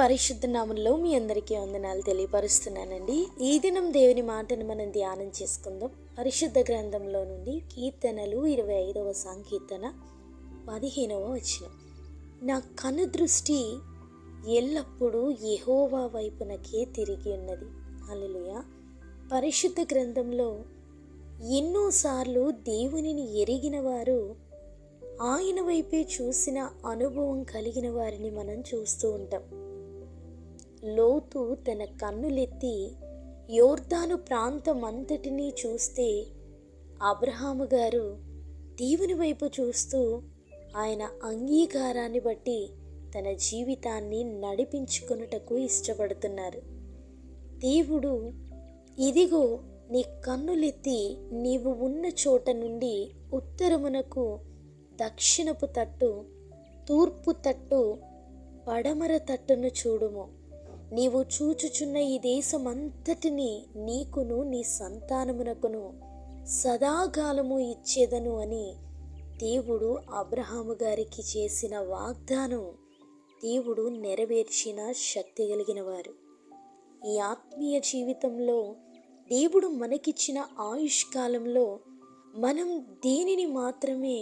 పరిశుద్ధ నామంలో మీ అందరికీ వందనాలు తెలియపరుస్తున్నానండి. ఈ దినం దేవుని మాటను మనం ధ్యానం చేసుకుందాం. పరిశుద్ధ గ్రంథంలో నుండి కీర్తనలు 25వ సంకీర్తన 15వ వచనం. నా కను దృష్టి ఎల్లప్పుడూ యెహోవా వైపునకే తిరిగి ఉన్నది. హల్లెలూయా. పరిశుద్ధ గ్రంథంలో ఎన్నోసార్లు దేవునిని ఎరిగిన వారు ఆయన వైపే చూసిన అనుభవం కలిగిన వారిని మనం చూస్తూ ఉంటాం. లోతు తన కన్నులెత్తి యోర్దాను ప్రాంతం అంతటినీ చూస్తే అబ్రహాము గారు దేవుని వైపు చూస్తూ ఆయన అంగీకారాన్ని బట్టి తన జీవితాన్ని నడిపించుకొనుటకు ఇష్టపడుతున్నారు. దేవుడు, ఇదిగో నీ కన్నులెత్తి నీవు ఉన్న చోట నుండి ఉత్తరమునకు, దక్షిణపు తట్టు, తూర్పు తట్టు, పడమర తట్టును చూడుము. నీవు చూచుచున్న ఈ దేశమంతటిని నీకును నీ సంతానమునకును సదాకాలము ఇచ్చేదను అని దేవుడు అబ్రహాము గారికి చేసిన వాగ్దానం దేవుడు నెరవేర్చిన శక్తి కలిగిన వారు. ఈ ఆత్మీయ జీవితంలో దేవుడు మనకిచ్చిన ఆయుష్కాలంలో మనం దేనిని మాత్రమే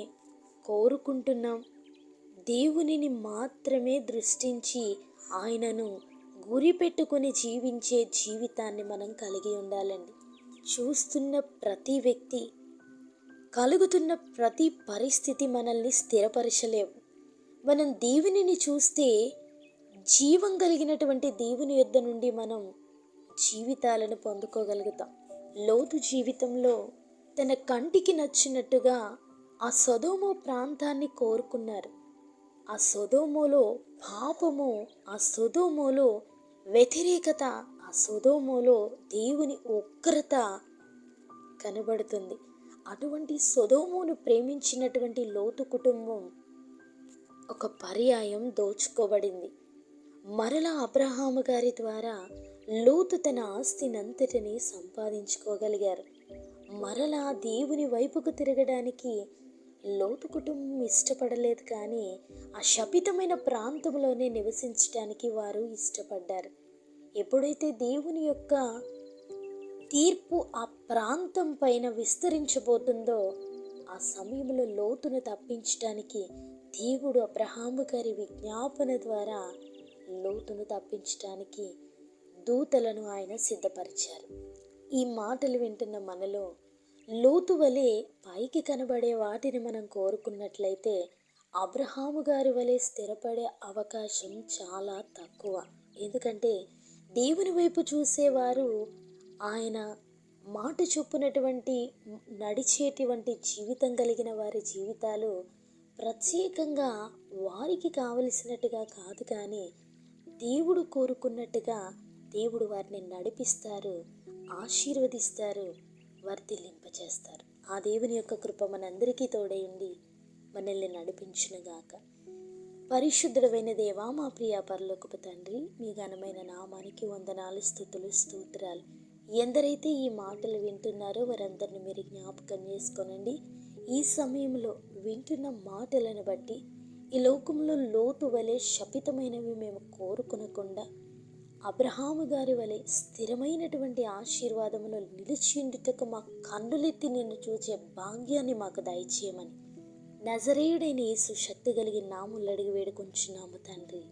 కోరుకుంటున్నాం, దేవునిని మాత్రమే దృష్టించి ఆయనను గురిపెట్టుకుని జీవించే జీవితాన్ని మనం కలిగి ఉండాలండి. చూస్తున్న ప్రతి వ్యక్తి, కలుగుతున్న ప్రతి పరిస్థితి మనల్ని స్థిరపరచలేవు. మనం దేవునిని చూస్తే జీవం కలిగినటువంటి దేవుని యొద్ద నుండి మనం జీవితాలను పొందుకోగలుగుతాం. లోతు జీవితంలో తన కంటికి నచ్చినట్టుగా ఆ సొదొమ ప్రాంతాన్ని కోరుకున్నారు. ఆ సొదొమలో పాపము, ఆ సొదొమలో వ్యతిరేకత, ఆ సొదొమలో దేవుని ఉగ్రత కనబడుతుంది. అటువంటి సొదొమను ప్రేమించినటువంటి లోతు కుటుంబం ఒక పర్యాయం దోచుకోబడింది. మరలా అబ్రహాము గారి ద్వారా లోతు తన ఆస్తినంతటిని సంపాదించుకోగలిగారు. మరలా దేవుని వైపుకు తిరగడానికి లోతు కుటుంబం ఇష్టపడలేదు, కానీ ఆ శపితమైన ప్రాంతంలోనే నివసించడానికి వారు ఇష్టపడ్డారు. ఎప్పుడైతే దేవుని యొక్క తీర్పు ఆ ప్రాంతం పైన విస్తరించబోతుందో ఆ సమయంలో లోతును తప్పించడానికి దేవుడు అబ్రహాము గారి విజ్ఞాపన ద్వారా లోతును తప్పించడానికి దూతలను ఆయన సిద్ధపరిచారు. ఈ మాటలు వింటున్న మనలో లోతు వలె పైకి కనబడే వాటిని మనం కోరుకున్నట్లయితే అబ్రహాము గారి వలె స్థిరపడే అవకాశం చాలా తక్కువ. ఎందుకంటే దేవుని వైపు చూసేవారు ఆయన మాట చొప్పునటువంటి నడిచేటువంటి జీవితం కలిగిన వారి జీవితాలు ప్రత్యేకంగా వారికి కావలసినట్టుగా కాదు, కానీ దేవుడు కోరుకున్నట్టుగా దేవుడు వారిని నడిపిస్తారు, ఆశీర్వదిస్తారు, వర్ధిల్లింపచేస్తారు. ఆ దేవుని యొక్క కృప మనందరికీ తోడై ఉండి మనల్ని నడిపించునుగాక. పరిశుద్ధుడైన దేవా, మా ప్రియ పరలోకపు తండ్రి, మీ ఘనమైన నామానికి వందనాలు, స్తుతులు, స్తోత్రాలు. ఎందరైతే ఈ మాటలు వింటున్నారో వారందరిని మీరు జ్ఞాపకం చేసుకోనండి. ఈ సమయంలో వింటున్న మాటలను బట్టి ఈ లోకంలో లోతు వలె శపితమైనవి మేము కోరుకునకుండా అబ్రహాము గారి వలె స్థిరమైనటువంటి ఆశీర్వాదములో నిలిచిండుటకు మా కన్నులెత్తి నిన్ను చూచే భాగ్యాన్ని మాకు దయచేయమని నజరేయుడైన యేసు శక్తి కలిగిన నామములో అడిగి వేడుకొంచున్నాము తండ్రి.